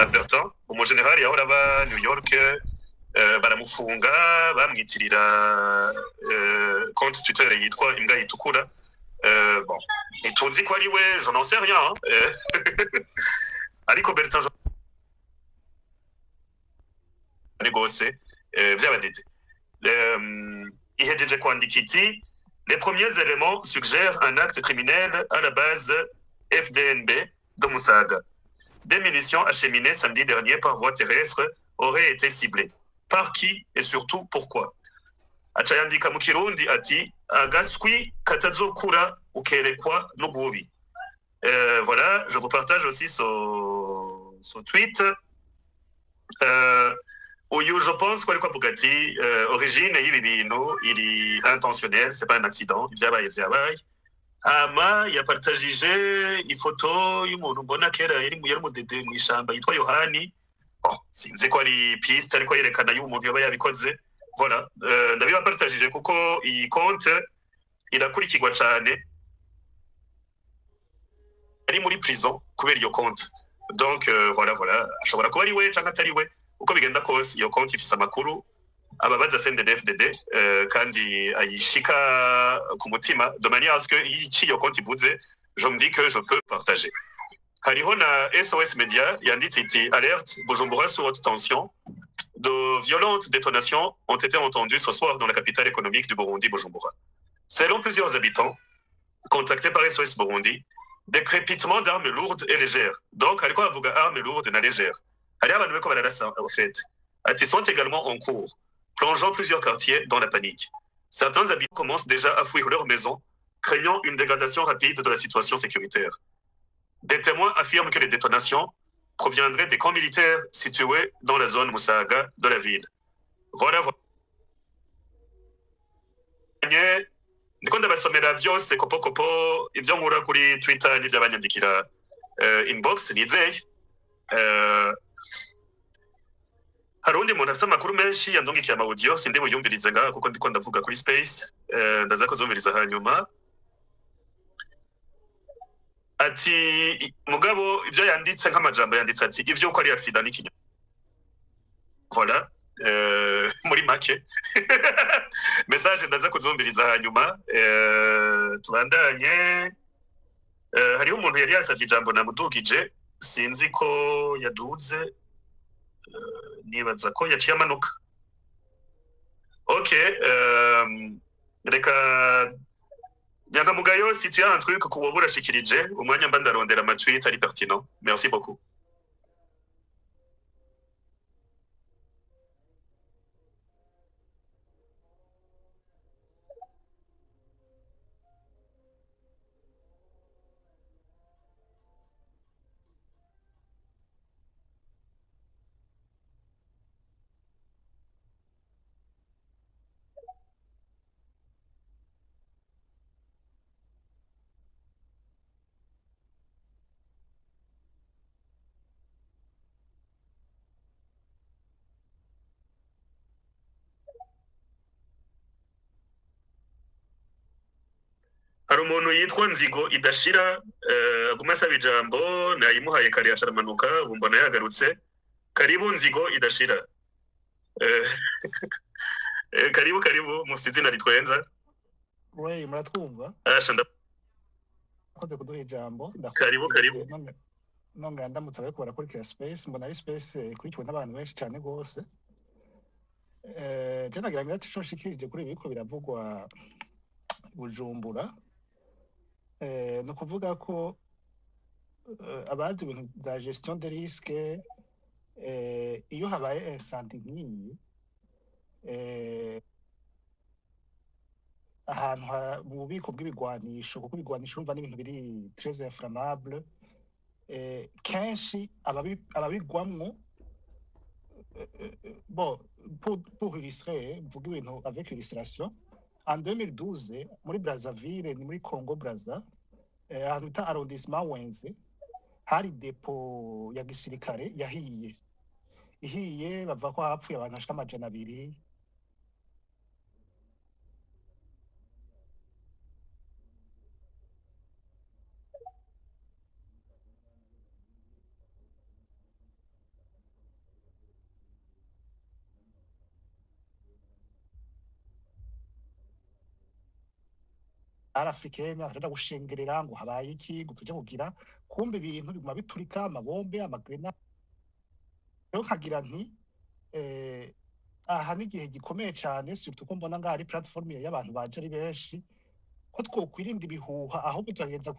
Bertrand umu general yahora aba New York baramufunga bamwitirira compte Twitter yitwa imbwa yitukura bon ituzi ko ari we je n'en sais rien ariko Bertrand ari gose by'abadede ihejeje kwandika iti les premiers éléments suggèrent un acte criminel à la base FDNB de Musaga. Des munitions acheminées samedi dernier par voie terrestre auraient été ciblées. Par qui et surtout pourquoi? Achayandika mu Kirundi ati agaswi katazokura ukerekwa n'ugubi. Voilà, je vous partage aussi son tweet. Uyu je pense ko ariko avuga ati origine y'ibi bintu iri intentionnel, c'est pas un accident, vyabaye. Ama yapartagije ifoto y'umuntu mbona kera yari mudede mu ishamba yitwa Yohani. Bon, sinzi ko ari piste ariko yerekana y'umuntu yaba yabikoze. Voilà, ndabibapartagije kuko iyi compte irakurikirwa cyane. Ari muri prison kubera iyo compte. Donc voilà, ashobora kuba ari we cyangwa atari we. Uko bigenda kose iyo compte ifise amakuru ababaza CNDD-FDD kandi ayishika ku mutima de manière à ce que iyo compte ivuze je me dis que je peux partager. Hariho na SOS Media yanditse iti alerte Bujumbura sous haute tension. De violentes détonations ont été entendues ce soir dans la capitale économique du Burundi, Bujumbura. Selon plusieurs habitants contactés par SOS Burundi, des crépitements d'armes lourdes et légères. Donc hariko avuga armes lourdes et légères. Hari abantu beko bararasa en fait. Ati sont également en cours, plongeant plusieurs quartiers dans la panique. Certains habitants commencent déjà à fuir leur maison, craignant une dégradation rapide de la situation sécuritaire. Des témoins affirment que les détonations proviendraient des camps militaires situés dans la zone Musaga de la ville. Voilà. Ndiko ndabasomera byose kopo ibyo nkura kuri Twitter n'ibyo abanyandikira inbox nizeye. Hari undi muntu afite amakuru menshi yandungikiye amaudio sindi buyumvirize ngaha kuko ndiko ndavuga kuri space ndaza kuzumviriza hanyuma. Ati mugabo ibyo yanditse nk'amajambo yanditse ati ivyo uko ari accident n'ikinya. Voilà, muri make message ndaza kuzumviriza hanyuma. Tubandanye. Hariho umuntu yari yasavye ijambo namudugije sinzi ko yaduze. Nibaza ko yaciye amanuka. Okay, reka Nyangamugayo, si tu as un truc que wabura shikirije umwanya mba ndarondera ama tweet ari pertinent. Merci beaucoup. Hari umuntu yitwa Nzigo idashira aguma asaba ijambo nayimuhaye kare yasharamanuka ubu mbona yagarutse. Karibu Nzigo idashira. Karibu mufite izina ritwenza. We muratwumva? Ashanda Koze kuduha ijambo. Karibu. Nonga ndamutse bariko barakurikira space mbona ari space kurikiwe n'abantu benshi cyane gose. Je nagira ngo ati shikirije kuri ibiko biravugwa Bujumbura. No kuvuga ko abazi ibintu bya gestion de risque iyo habaye incendie nk'iyi ahantu mu bubiko bw'ibigwanisho kuko ibigwanisho urumva n'ibintu biri très inflammable kenshi ababigwamwo bon pour illustrer mvuga ibintu avec illustration. En 2012, muri Brazzaville ni muri Congo Brazza, ahantu ta arrondissement Wenze, hari depo ya gisirikare yahiye bava ko hapfuye abantu ashika 200. africaine araja gushengerera ngo habaye iki ngo tuje kugira kumbe ibintu biguma biturika amabombe amagrena rero nkagira nti aha n'igihe gikomeye cyane surtout ko mbona ngaho ari platform y'abantu baje ari benshi ko twokwirinda ibihuha ahubwo turagenza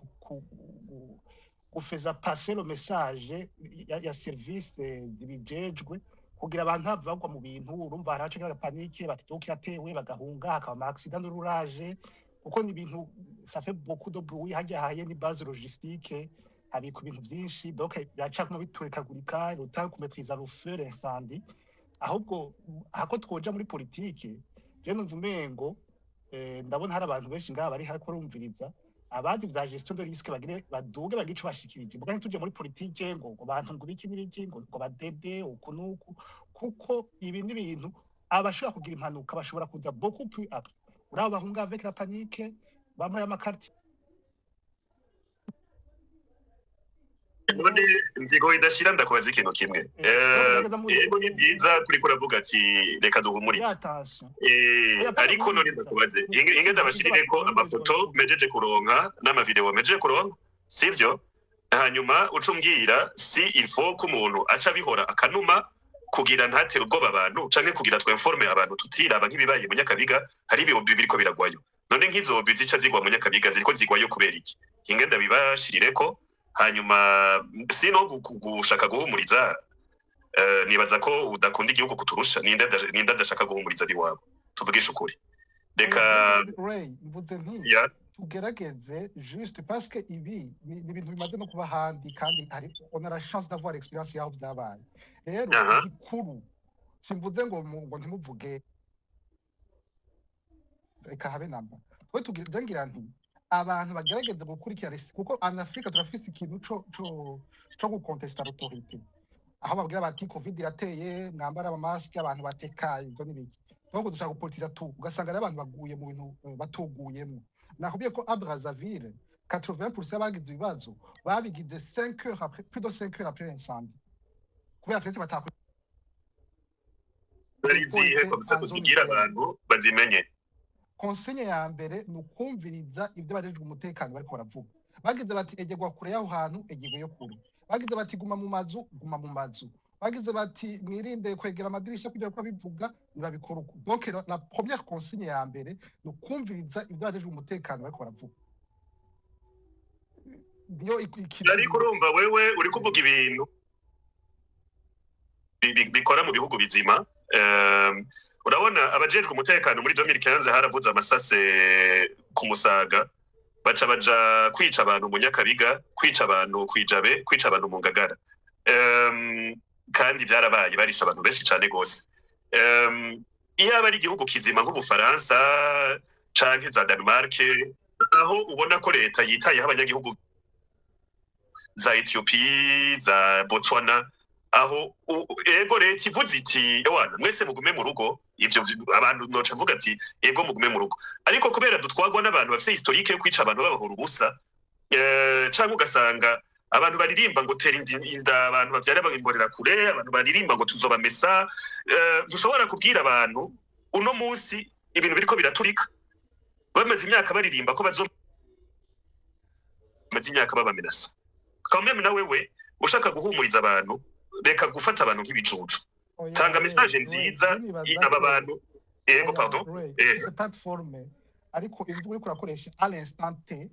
gufeza passer le message ya service zibijejwe kugira abantu bagwa mu bintu urumva haraje kira panike batuke atewe bagahunga hakaba accident d'orage kuko ni ibintu ça fait beaucoup de bruit hajya haye ni base logistique habiko ibintu byinshi donc yaca kuma biturikagurika rutari kumetriza le feu l'incendie ahubwo hako twoja muri politique je numva umengo ndabona hari abantu benshi ngaha bari hako rumviriza abandi vya gestion de risque bagire baduge bagice bashikirije mbuga ntuje muri politique ngo abantu ngo biki n'ibiki ngo badede ukunuku kuko ibi ni ibintu abashobora kugira impanuka bashobora kuza beaucoup plus après urabo bahunga avec la panique bamwe y'amakarti none nzigo idashira ndakubaza ikintu kimwe yego ni byiza kuri kuravuga ati reka duhumurize ariko none ndakubaze inge ndabashirire ko amafoto mejeje kuronka n'amavideo mejeje kuronka sivyo hanyuma ucumbwira si il faut ko umuntu aca bihora akanuma kugira ntatere ubwoba abantu canke kugira twinforme abantu tutiraba nk'ibibaye mu Nyakabiga hari ibihumbi biriko biragwayo none nk'izo bizica zigwa mu Nyakabiga ziriko zigwayo kubera iki inge ndabibashirire ko hanyuma sino gushaka guhumuriza nibaza ko udakunda igihugu kuturusha ninda adashaka guhumuriza biwabo tuvugisha ukuri reka mvuze nti tugerageze juste parce que ibi ni ibintu bimaze no kuba handi kandi on a la chance d'avoir expérience yaho byabaye rero igikuru simvuze ngo ntimuvuge reka habe namba twe tugira nti abantu bagerageza gukurikira kuko en Afrique turafise ikintu co gukontesta l'autorité aho babwira bati covid irateye mwambara amamasike abantu batekaye izo n'ibiki donc dushaka gupolitiza tu ugasanga ari abantu baguye mu bintu batuguyemo nakubwiye ko à Brazzaville 80% bagize ibibazo babigize 5 heures après plus de 5 heures après l'incendie kubera twese batakuri zihe komisa tuzigira abantu bazimenye konsigne ya mbere nukumviriza ibyo barejwe umutekano bariko baravuga bagize bati egegwa kure yaho hantu egegwe yo kure bagize bati guma mu mazu bagize bati mwirinde kwegera amadirisha kugira ko bivuga nibabikora uko donc la première consigne ya mbere nukumviriza ibyo barejwe umutekano bariko baravuga dio ariko urumva wewe uri kuvuga ibintu bikora mu bihugu bizima urabona abajejwe umutekano muri 2015 haravuze amasase ku Musaga baja kwica abantu mu Nyakabiga kwica abantu kwijabe kwica abantu mu Ngagara kandi byarabaye barisha abantu benshi cyane gose iyo aba ari igihugu kizima nk'Ubufaransa canke za Denmark aho ubona ko leta yitayeho abanyagihugu za Ethiopia za Botswana aho ego leta ivuze iti ewana mwese mugume mu rugo ivyo abantu noca mvuga ati ego mugume mu rugo ariko kubera dutwagwa n'abantu bafite historique yo kwica abantu babahora ubusa canke ugasanga abantu baririmba ngo tera inda abantu bavyara bagimborera kure abantu baririmba ngo tuzobamesa dushobora kubwira abantu uno munsi ibintu biriko biraturika bamaze imyaka baririmba ko bazo bamaze imyaka babamenasa quand même na wewe ushaka guhumuriza abantu reka gufata abantu nk'ibicucu tanga message nziza aba bantu ego pardon c'est plateforme ariko ibyo uri kurakoresha à l'instant T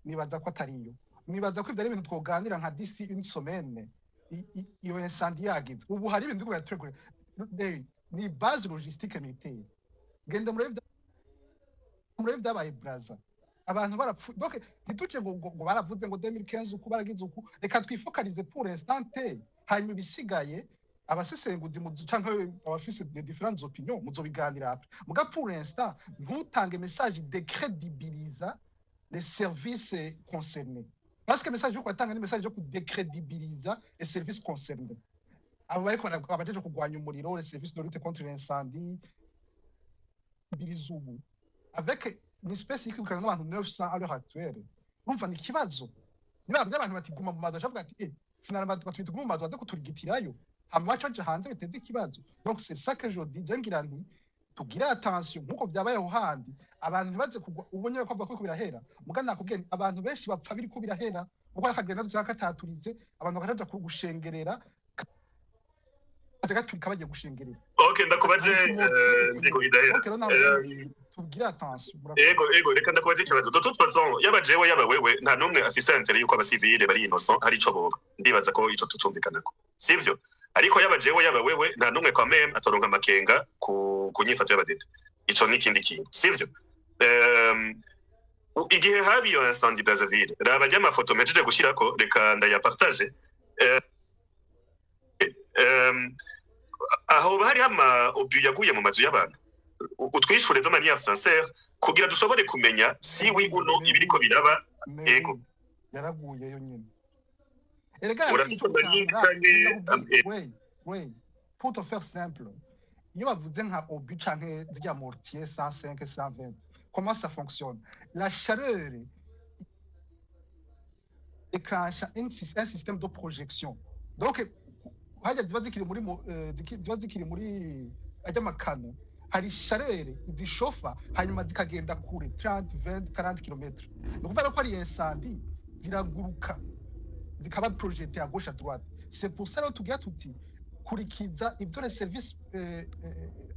nibaza ko atariyo nibaza ko ibyo ari ibintu twoganira nka d'ici une semaine iyo incendie yagize ubu hari ibintu byo yategura ni base logistique militaire genda muri byabaye Brazza abantu barapfu donc ntituce ngo baravuze ngo 2015 uko baragize uko reka twifokalize pour l'instant T hanyuma bisigaye abasesenguzi mu canke abafise de différentes opinions muzobiganira après muga pour l'instant ntutange message décrédibiliser les services concernés parce que message yo kwatanga ni message yo kudécrédibiliser les services concernés abo bariko abajeje kugwanya umuriro les services de lutte contre l'incendie bilizubu avec une espèce y'ikukana n'abantu 900 à l'heure actuelle umva ni kibazo niba abantu batiguma mu mazu avuga ati finalement batwituguma mu mazu baza kuturigitirayo hama baca hanze biteze ikibazo donc c'est ça que je dis ngira nti tugira attention nkuko byabayeho handi abantu ntibaze kugwa ubonye ko bavuga ko birahera mugana nakubwiye abantu benshi bapfa biri ko birahera uko akagenda turakataturitse abantu bakaja kugushengerera gaturika bagiye gushengerera. Okay, ndakubaze nzigo bidahera. Tugira attention. Ego reka ndakubaze ikibazo. De toute façon yaba jewe yaba wewe nta numwe afise intérêt yuko abasivile bari innocent hari ico boba. Ndibaza ko ico tutumvikanako. Sivyo? Ariko yaba jewe yaba wewe nta numwe quand même atoronka makenga ku nyifato y'abadede. Ico ni kindi kintu. Sivyo? Igihe habiyo incendie Brazzaville raba ry'amafoto mejeje gushirako reka ndayapartage. Aho bari hama obu yaguye mu mazu y'abantu utwishure de manière sincère kugira dushobore kumenya si oui ou non ibiriko biraba ego yaraguye yo nyine erega pour te faire simple iyo bavuze nka obu canke zya mortier 105 120 comment ça fonctionne la chaleur déclenche un système de projection donc haja ziba zikiri muri ajya makano hari sharere zishofa hanyuma zikagenda kure 30 20 40 km no kuvuga ko ari incendie ziraguruka zikaba projeté à gauche à droite c'est pour ça que tugira tuti kurikiza ivyo les services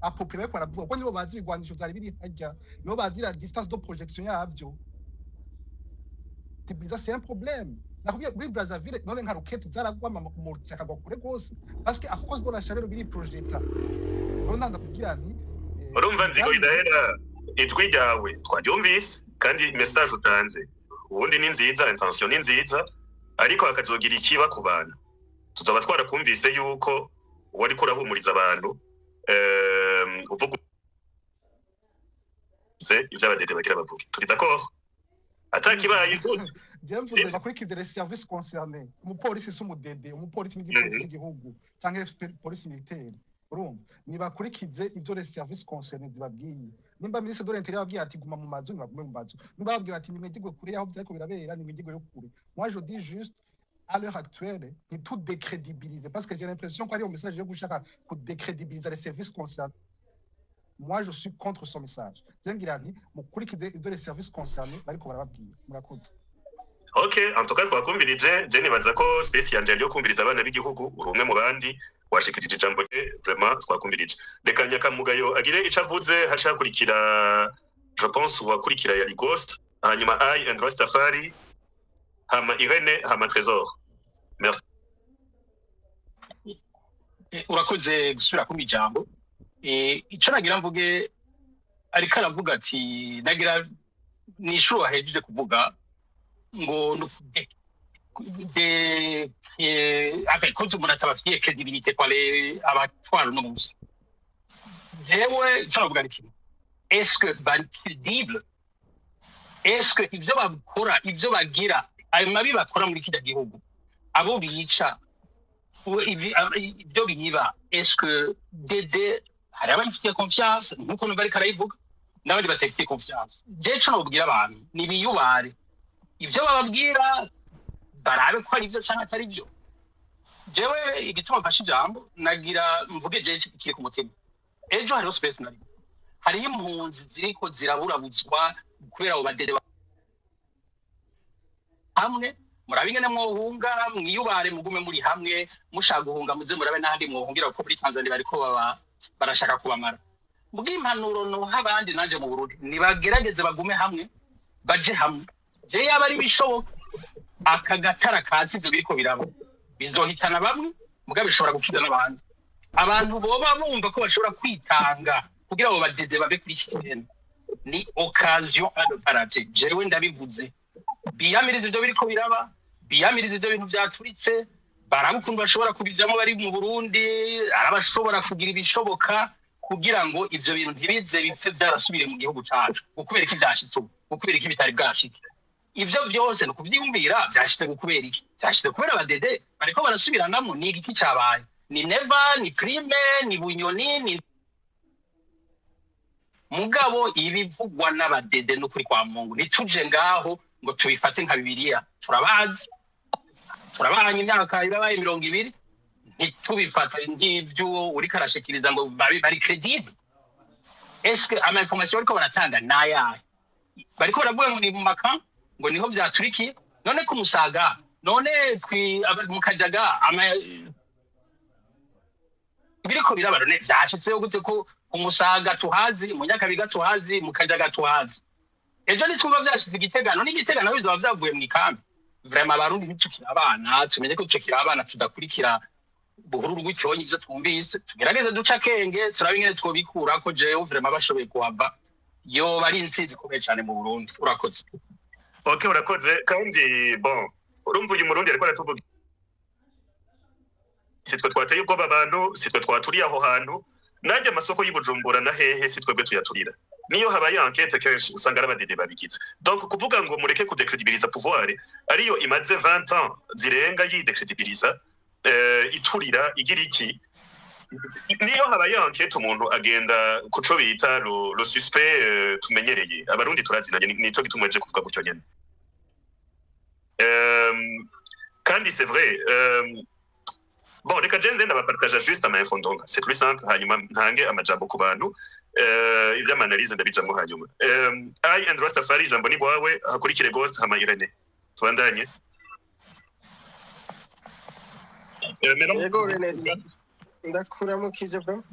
appropriés kwa rabuka ko nibo bazi igwanisho zari biri hajya nibo bazi la distance de projection yavyo c'est un problème. Nakubwiye kuri Brazzaville none nka roquette zaragwa mu akagwa kure gose parce que à cause de la chaleur biri projecta none ndakubwira nti urumva nzigo idahera ijwi ryawe twaryumvise kandi message utanze ubundi ni nziza intention ni nziza ariko hakazogira ikiba ku bantu tuzoba twarakumvise yuko wari kurahumuriza abantu uvuga ivy'abadede bagira bavuga turi d'accord atakibaye gute J'aime bakurikize les services concernés umupolisi s'umudede umupolisi n'igipolisi cy'igihugu cyangwa police militaire urumva ni bakurikize ivyo les services concernés zibabwiye nimba ministre de l'intérieur abwiye ati guma mu mazu nibagume mu mazu nimba babwiye ati nimwigirwe kure yaho byariko birabera nimwigirwe yo kure moi je dis juste à l'heure actuelle ni tout décrédibiliser parce que j'ai l'impression qu'il y a un message yo gushaka ku décrédibiliser les services concernés. Moi je suis contre son message zengira nti mukurikize ivyo les services concernés bariko barababwiye murakoze. Okay, en tout cas twakumbirije je nibaza ko space yanje yo kumbiriza abana b'igihugu urumwe mu bandi washikirije ijambo vraiment twakumbirije reka Nyakamugayo agire icavuze hashakurikira je pense wakurikira ya Lighost hanyuma I and Rastafari hama Irene hama Trésor. Merci. Urakoze gusubira ku ijambo ico nagira mvuge ariko aravuga ati nagira nishuro wahejeje kuvuga ngo avec quand on a travaillé crédibilité par les abattoirs no munsi jewe cyaravuga iki est-ce que bari crédible est-ce que ivyo bakora ivyo bagira ayo mabi bakora muri kida gihugu abo bica ivyo biba est-ce que dede hari abafitiye confiance nkuko no bari karayivuga n'abandi batefitiye confiance je cyane ubwira abantu ni biyubare ivyo bababwira barabe ko ari ivyo cyangwa atari byo jewe igituma mfashe ijambo nagira mvuge je kiri ku mutima ejo hariho space nari hari impunzi ziriko ziraburabuzwa kubera abo badede hamwe murabe ingene mwohunga mwiyubare mugume muri hamwe mushaka guhunga muze murabe n'ahandi mwohungira ko muri Tanzania bariko barashaka kubamara bw'impanuro no habandi nanje mu Burundi nibagerageze bagume hamwe baje hamwe je yaba ari bishoboka akagatara katsi ivyo biriko biraba bizohitana bamwe mugabe bishobora gukiza n'abandi abantu boba bumva ko bashobora kwitanga kugira ngo badede bave kuri system ni occasion à ne pas rater jewe ndabivuze biyamiriza ivyo biriko biraba biyamiriza ivyo bintu vyaturitse barabukundu bashobora kubijamo bari mu Burundi arabashobora kugira ibishoboka kugira ngo ivyo bintu ntibize bipfe byarasubire mu gihugu cyacu ukubera iki byashitse ukubera iki bitari bwashike ivyo vyose no kuvyumvira byashitse gukubera iki byashitse kubera abadede bariko barasubiranamo ni iki cyabaye ni Neva ni Prime ni Bunyoni ni mugabo ibivugwa n'abadede no kuri kwa Mungu nituje ngaho ngo tubifate nka Bibiliya turabazi turabanye imyaka ibabaye 20 ntitubifata ngivyo uri karashikiriza ngo bari credible eske ama information bariko baratanga naya bariko baravuga ngo ni mu maka ngo niho vyaturikiye none ku Musaga none mu Kajaga biriko birabarone vyashitseho gute ko Umusaga tuhazi mu Nyakabiga tuhazi mu Kajaga tuhazi ejo nitwumva vyashize Igitega none Igitega naho bizaba vyavuye mu ikambi vraiment abarundi bitukira abana tumenye ko tukira abana tudakurikira buhuru rw'icyonyi ivyo twumvise tugerageze duca kenge turabe ingene twobikura ko jewe vraiment bashoboye kuhava yo bari insinzi komeye cyane mu Burundi urakoze. Okay, urakoze kandi bon urumva uyu murundi ariko aratuvuga sitwe twateye ubwoba abantu sitwe twaturiye aho hantu nanjye amasoko y'Ibujumbura na hehe sitwebwe tuyaturira niyo habaye enquête kenshi usanga arabadede babigize donc kuvuga ngo mureke kudecredibiliza pouvoir ariyo imaze 20 ans zirenga yidecredibiliza iturira igira iki niyo habaye enquête umuntu agenda kuco bita le suspect tumenyereye abarundi turazinanye nico gitumweje kuvuga gutyo nyene kandi c'est vrai bon reka jenze ndabapartage juste ama info ndonga c'est plus simple hanyuma ntange amajambo ku bantu ivy'amanalize ndabijambo hanyuma I and Rastafari jambo ni gwawe hakurikire Ghost hama Irene tubandanye yego Irene ndakuramukije bro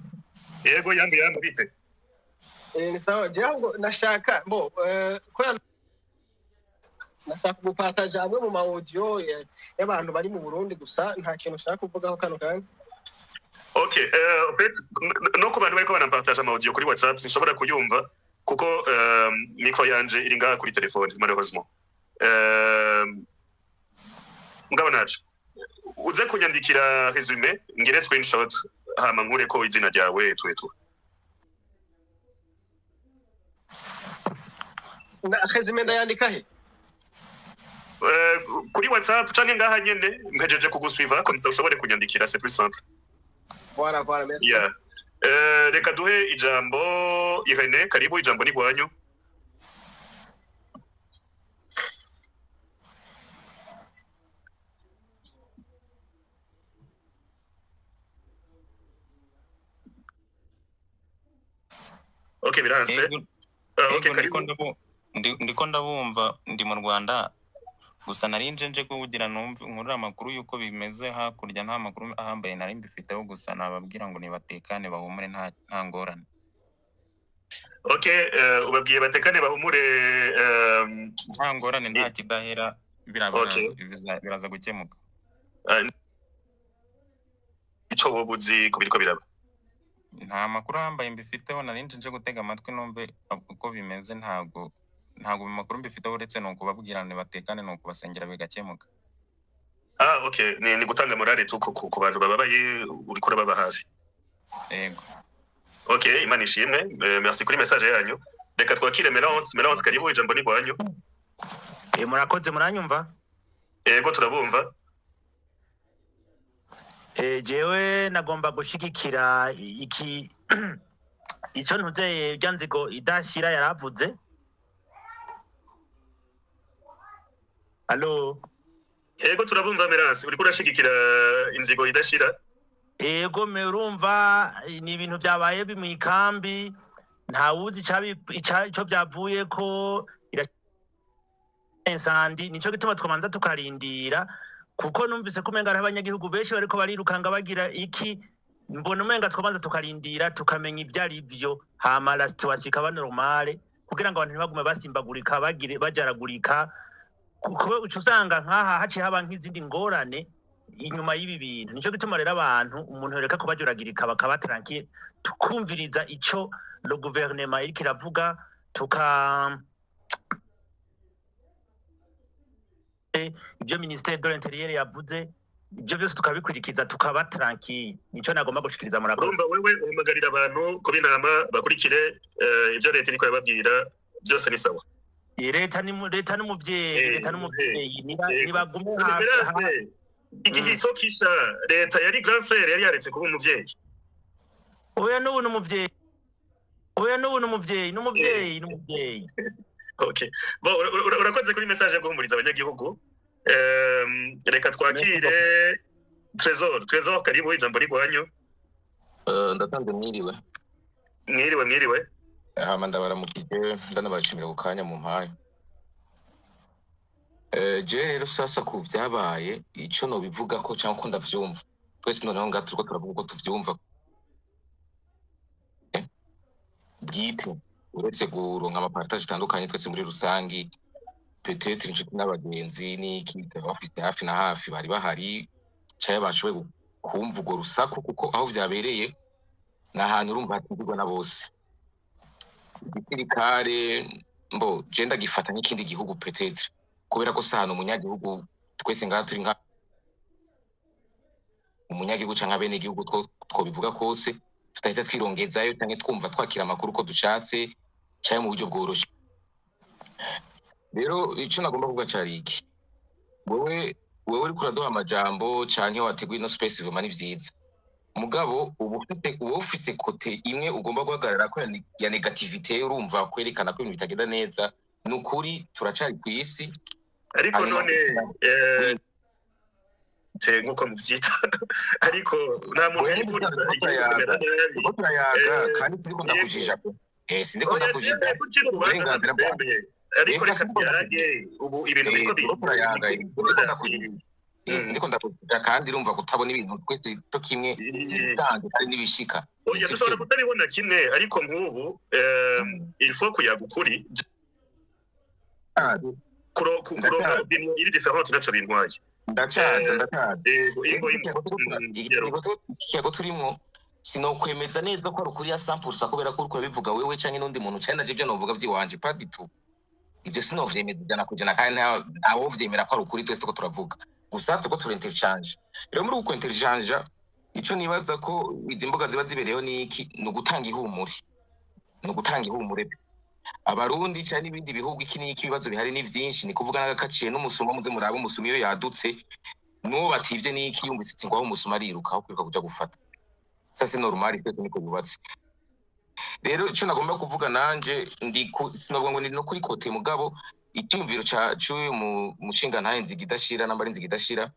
yego yambi bite ni sawa jango nashaka ko nashaka gupartage amwe mu audio y'abantu bari mu Burundi gusa nta kintu ushaka kuvugaho kano kanya. Okay, no ku bantu bariko banapartage ama audio kuri WhatsApp sinshobora kuyumva kuko micro yanje iri ngaha kuri telefone malheureusement. Ngabo nacu uze kunyandikira resume ngire screenshot hama nkure ko izina ryawe twetu. Na resume ndayandika he? Kuri WhatsApp canke ngaha nyene mpejeje kugusuiva comme ça ushobore kunyandikira c'est plus simple. Voilà merci. Yeah. Reka duhe ijambo Irene karibu ijambo ni gwanyu. Okay biranse. Okay karibu. Ndiko ndabumva ndi mu Rwanda gusa narinje nje kugira numva nkurura amakuru yuko bimeze hakurya nta makuru ahambaye nari mbifiteho gusa nababwira ngo nibatekane bahumure nta ngorane. Okay ubabwiye batekane bahumure nta ngorane nta kidahera biraza gukemuka. Ico wobuzi kubiriko biraba. Nta makuru ahambaye mbifiteho narinje nje gutega amatwi numve uko bimeze ntago mu makuru mbifiteho uretse no kubabwira batekane no kubasengera bigakemuka. Okay ni gutanga morale tu ku bantu bababaye uriko urababa hafi. Yego. Okay imana ishimwe merci kuri message yanyu reka twakire Melance karibu ijambo ni gwanyu. Murakoze muranyumva? Yego turabumva. Jewe nagomba gushigikira iki ico ntuze byanzigo idashira yaravuze. Allo Yego turabumva Melance uri kurashigikira inzigo idashira. Yego merumva ni ibintu byabaye bimwikambi nta wuzi ico byavuye ko insandi nico gituma twamanza tukarindira kuko numvise ko menga ari abanyagihugu benshi bariko barirukanga bagira iki mbona umenga twabanza tukarindira tukamenya ibyari byo hama la situation ikaba normale kugira ngo abantu ntibagume basimbagurika bagire bajaragurika kuko usanga nkaha haci haba nk'izindi ngorane inyuma y'ibi bintu nico gituma rero abantu umuntu reka ko bajuragirika bakaba tranquille tukumviriza ico le gouvernement iriko iravuga ibyo ministère de l'intérieur yavuze ibyo byose tukabikurikiza tukaba tranquille nico nagomba gushikiriza murakoze. Urumva wewe umugarira abantu ko binama bakurikire ibyo leta iriko yababwira byose ni sawa. Leta n'umuvyeyi nibagume hafi. Igihe sokisha leta yari grand frère yari yaretse kuba umuvyeyi. Oya n'ubu n'umuvyeyi. Okay. Bon urakoze kuri message yo guhumuriza abanyagihugu. Reka twakire Trésor karibu ijambo rigwanyu. Ndatanze mwiriwe. Mwiriwe. hama ndabaramukije ndanabashimira ku kanya mu mpaye. Je rero sasa ku vyabaye ico no bivuga ko cyangwa ko ndavyumva twese noneho ngaho turiko turavuga ko tuvyumva bwite uretse guronka amapartage atandukanye twese muri rusangi peut-être inshuti n'abagenzi n'iki bafite hafi na hafi bari bahari cyaye bashoboye kumva urwo rusaku kuko aho vyabereye n'ahantu urumva hatigirwa na bose. Igisirikare mbo je ndagifata nk'ikindi gihugu peut-être kubera ko sahano umunyagihugu twese ngaha turi nka umunyagihugu canke abene igihugu two bivuga kose tutahita twirongezayo canke twumva twakira amakuru ko dushatse cyaye mu buryo bworoshe. Rero ico nagomba kuvuga cari iki, wewe uri kuraduha amajambo canke wateguye no space vuma ni vyiza mugabo ubu ufise kote imwe ugomba guhagarara ko ya negativite urumva kwerekana ko ibintu bitagenda neza nukuri turacari kw'isi ariko none nkuko muvyita ariko nta muntu yiburiza igihugu turayaga kandi turiko ndakujija sindiko ndakujija uburenganzira bwawe ariko reka byarage ubu ibintu biriko turayaga sindiko ndakujija kandi urumva kutabona ibintu twese to kimwe bitanze kandi nibishika dushobora kutabibona kimwe ariko nk'ubu il faut kuyaga ukuri kuronka iri difference naco bintwaye ndacaza ikiyago turimo sinokwemeza neza ko ari ukuri ya 100% kubera ko uriko bivuga wewe canke n'undi muntu cyane navyo byo novuga vyiwanje pas du tout ivyo sinovyemeza ijana kujana kandi ntawo vyemera ko ari ukuri twese ko turavuga gusa tuko turinterchange. Rero muri uko interchange ico nibaza ko izi mbuga ziba zibereyeho niki no gutanga ihumure abarundi cyane n'ibindi bihugu iki n'iki bibazo bihari ni byinshi ni kuvuga n'agakaciye n'umusuma muze murabe umusuma iyo yadutse n'uwo bativye n'iki yumvise ati ngo aho umusuma ariruka aho kwiruka kuja gufata sasa normal cyo niko bubatse. Rero ico nagomba kuvuga nanje sinavuga ngo ni no kuri kote mugabo icyumviro cy'uyu mushinga ntaye nzigidashira namba nzigidashira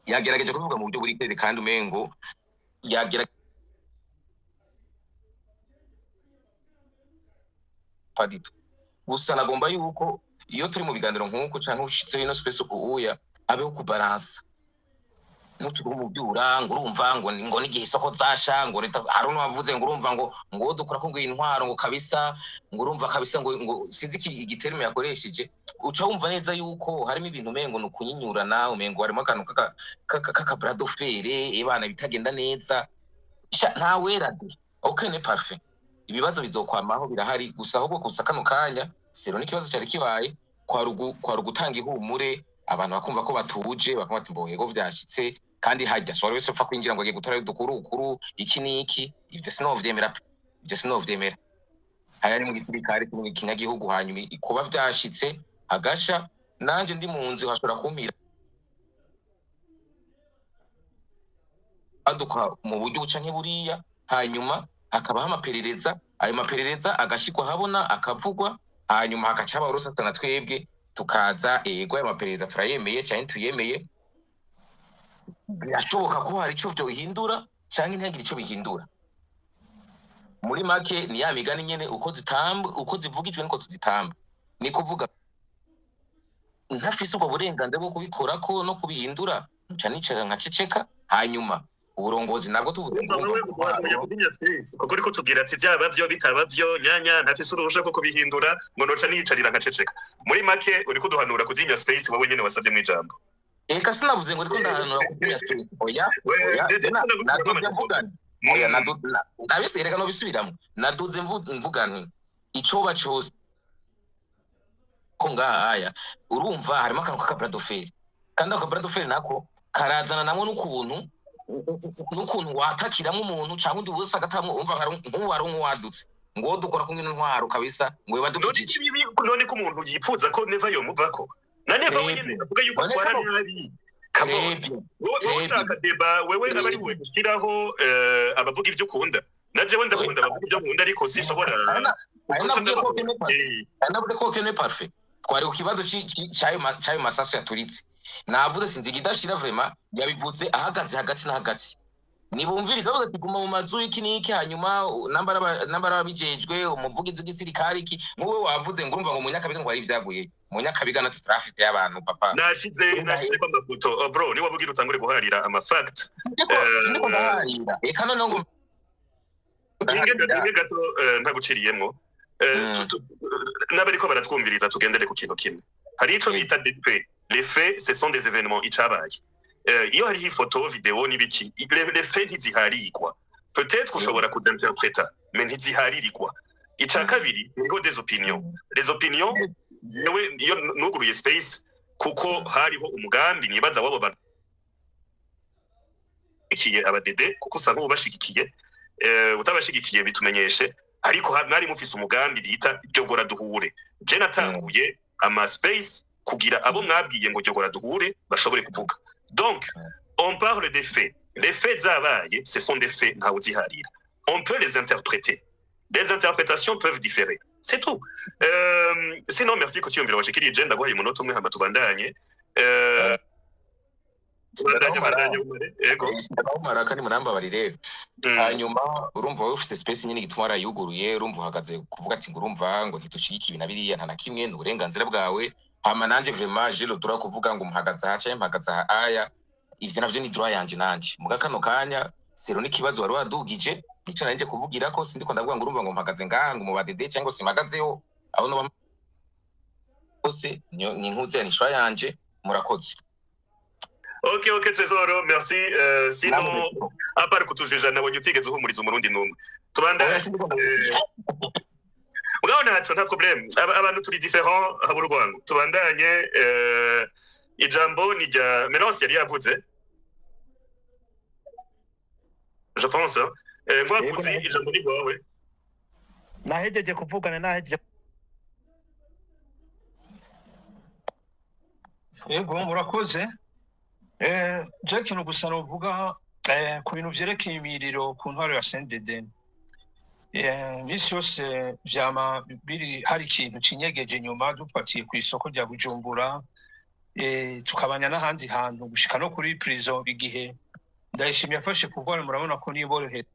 yagerageje kuvuga mu buryo buri kwere kandi umengo yagerageje padito gusa nagomba yuko iyo turi mu biganiro nk'uko canke ushitse ino space ukuya abeho kubalansa n'utugo mu byura ngo urumva ngo n'igihe isoko zasha ngo leta aruno wavuze ngo urumva ngo dukora ko ngo intwaro ngo kabisa ngo urumva kabisa ngo sinzi igiterimo yakoresheje uca wumva neza yuko harimo ibintu umengo no kunyinyurana umengo harimo akantu kaka brado fere ebana bitagenda neza nta werade okay ne parfait ibibazo bizokwamaho birahari gusa ahubwo gusa kano kanya sero n'ikibazo cyari kibaye kwa rugutanga ihumure abantu bakumva ko batuje bakumva ati mboye go vyashitse kandi hajya sore wese upfa kwinjira ngo agiye gutara udukuru iki niki ivyo sinovyemera haya ni mu gisirikare kimwe kinyagihugu hanyuma ikuba vyashitse agasha nanje ndi mu nzi hashobora kumpira aduka mu buryo bucanke buriya hanyuma hakabaho amaperereza ayo maperereza agashikwa habona akavugwa hanyuma hakaca abarusasa na twebwe tukaza ego ayo maperereza turayemeye cyane tuyemeye birashoboka ko hari ico byo bihindura cyangwa ntihagire ico bihindura. Muri make ni ya migani nyene uko zivugijwe niko tuzitamba ni kuvuga ntafise ubwo burenganzira bwo kubikora ko no kubihindura cyane nicara nkaceceka hanyuma uburongozi nabwo tuvuze kuko ariko tubwira ati byaba byo bitaba byo nyanya ntafise uruhusha ko kubihindura ngo noca niyicarira nkaceceka. Muri make uri kuduhanura kuzinya space wowe nyene wasabye mu ijambo eka sinavuze ngo ariko ndahanura kuzinya space oya nabisereka no bisubiramo naduze mvuga nti icoba cyose ko ngahaya urumva harimo akantu k'akabradoferi kandi akabradoferi nako karazana namwe n'ukuntu watakiramo umuntu cyangwa undi wese agatamwe umva nk'ubu ari nk'uwadutse ngo dukora kumwe n'intwaro kabisa ngo badukije none ko umuntu yipfuza ko neva yomuvako na neva wenyine avuga yuko twara nabi wowe ushaka deba wewe abari we gushyiraho abavuga ibyo ukunda na jewe ndakunda abavuga ibyo nkunda ariko sinshobora navuga ko kene parfait twari ku kibazo cyayo masasu yaturitse navuze sinzi igidashira vraiment yabivuze ahagaze hagati na hagati nibumviriza bavuga ati guma mu mazu iki niki hanyuma nambara abijejwe umuvugizi w'igisirikare iki nk'uwe wavuze ngo urumva ngo mu Nyakabiga ngo hari ibyaguye mu Nyakabiga natwe turafite y'abantu papa nashize ko amafoto bro ni wabugira utangure guharira ama fact niko guharira eka none ngo inge gato ntaguciriyemo n'abariko baratwumviriza tugendere ku kintu kimwe hari ico bita des faits les faits ce sont des événements icabaye iyo hariho ifoto video n'ibiki les faits ntiziharigwa peut-être ushobora kuzinterpreta mais ntiziharirigwa ica kabiri niho des opinions les opinions yewe iyo nuguruye space kuko hariho umugambi nibaza wabo bakiye abadede kuko usanga ubashigikiye utabashigikiye bitumenyeshe ariko mwari mufise umugambi bita Jogora duhure je natanguye ama space kugira abo mwabwiye ngo Jogora duhure bashobore kuvuga. Donc on parle des faits, les faits zabaye ce sont des faits ntawe ziharira, on peut les interpréter, les interprétations peuvent différer, c'est tout. Sinon merci ko cyumvira washikiriye je ndaguhaye umunota umwe hama tubandanye ego maraka ni munamba barire hanyuma urumva wowe ufise space nyine gituma arayuguruye urumva uhagaze kuvuga ati ngo urumva ngo ntitushiki ibintu biriya nta na kimwe n'uburenganzira bwawe hama nanje vraiment je dura kuvuga ngo mpagaza haca mpagaza aya ivyo navyo ni droit yanje nanje muga kano kanya sero n'ikibazo wari wadugije nico nanje kuvugira ko sindiko ndavuga ngo urumva ngo mpagaze ngaha ngo mu badede cyangwa se mpagazeho aho no bose ni nkuze ni droit yanje murakoze. Ok, Trésor, merci. Sinon, à part que tu juges, na wanyuti gezo humuriza umurundi numwe. Tubanda. Mugabona nta problème. Abantu turi différent haburu rwangu. Tubandanye ijambo ni rya Menos yari yavuze. Je pense. Mwakuzi ijambo ni gwawe. Nahejeje kuvugana nahejeje. Yego murakoze. Je kintu gusa novuga ku bintu vyerekeye imiriro ku ntwaro ya CNDD misi yose vyama biri hari ikintu cinyegeje nyuma dufatiye ku isoko rya Bujumbura tukabanya n'ahandi hantu gushika no kuri prison igihe ndayishimye afashe kuvana murabona ko niborohe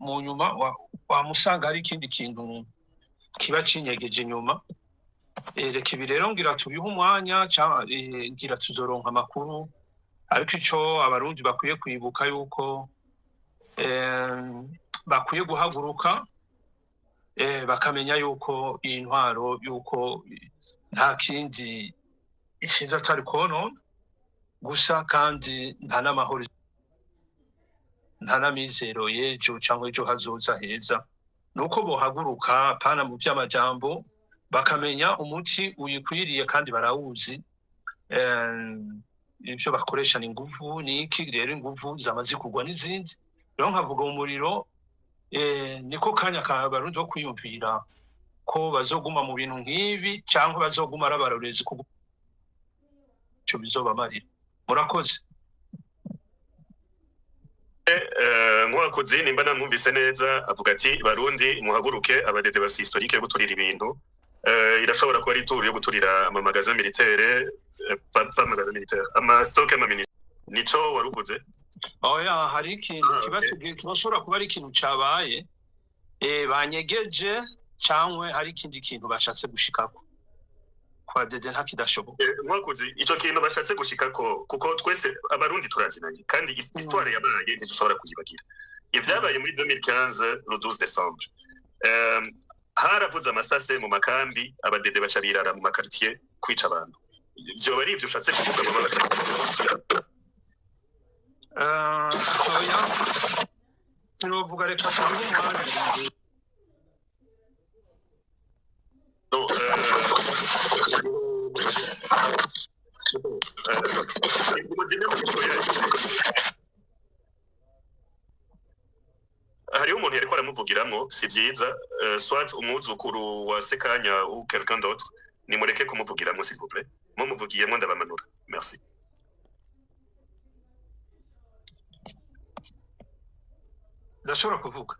mu nyuma wamusanga hari ikindi kintu kiba cinyegeje nyuma reka ibi rero ngira tubihe umwanya ngira tuzoronka amakuru ariko ico abarundi bakwiye kwibuka yuko bakwiye guhaguruka bakamenya yuko iyi ntwaro yuko nta kindi ishinja atari kono gusa kandi nta n'amahoro nta n'amizero y'ejo cyangwa ejo hazoza heza nuko bohaguruka pana mu vy'amajambo bakamenya umuti uyikwiriye kandi barawuzi ivyo bakoresha ni inguvu ni iki rero inguvu zamaze kugwa n'izindi rero nkavuga umuriro niko kanya kabarundi ho kwiyumvira ko bazoguma mu bintu nk'ibi cyangwa bazoguma arabarorezi ko cyo bizobamarira murakoze. Mwakoze nimba namwumvise neza avuga ati barundi muhaguruke abadede basi historique yo guturira ibintu irashobora kuba ari tour yo guturira ama magasin militaire pas magasin militaire ama stock ama ministre nico waruguze. Oya hari ikintu kibazo gishobora kuba ari ikintu cabaye banyegeje cyangwa hari ikindi kintu bashatse gushikako kwa dede nta kidashoboka. Mwakoze ico kintu bashatse gushikako kuko twese abarundi turazinanye kandi histoire yabaye ntishobora kuyibagira ivyabaye muri 2015 le 12 décembre haravuze amasase mu makambi abadede baca birara mu makartier kwica abantu byo bari ivyo ushatse kuvuga mama oya tunovuga reka tubihe umwanya hariho umuntu yariko aramuvugiramwo si vyiza soit umwuzukuru wa Sekanya ou quelqu'un d'autre nimureke kumuvugiramwo s'il vous plaît mumuvugiyemwo ndabamanura merci. ndashobora kuvuga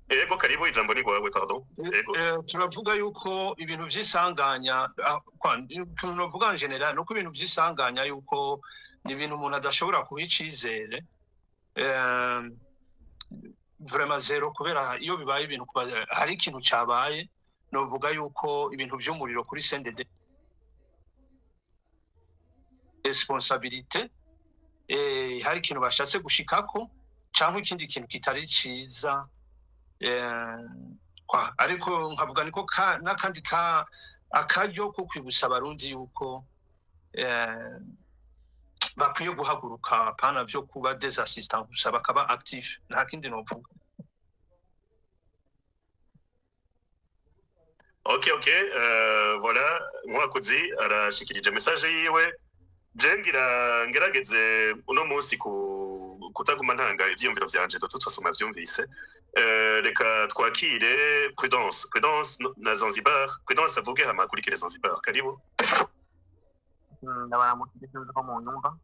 ego karibu. karibu ijambo ni gwawe pardon yego turavuga yuko ibintu by'isanganya tunavuga en general nuko ibintu by'isanganya yuko ni ibintu umuntu adashobora kuha icizere vraiment zero kubera iyo bibaye ibintu hari ikintu cyabaye novuga yuko ibintu by'umuriro kuri CNDD responsabilité hari ikintu bashatse gushikako cyangwa ikindi kintu kitari ciza ariko nkavuga niko n'akandi akaryo ko kwibutsa abarundi yuko bakwiye guhaguruka pana byo kuba des assistants gusa bakaba actif nta kindi novuga. Ok, voilà Mwakozi arashikirije message yiwe ngerageze uno munsi kutaguma ntanga ivyiyumviro vyanje tutwasoma vyumvise reka twakire Prudence na Zanzibar. Prudence avuge hama kurikire Zanzibar karibu. Ndabaramukije ko mu nyumva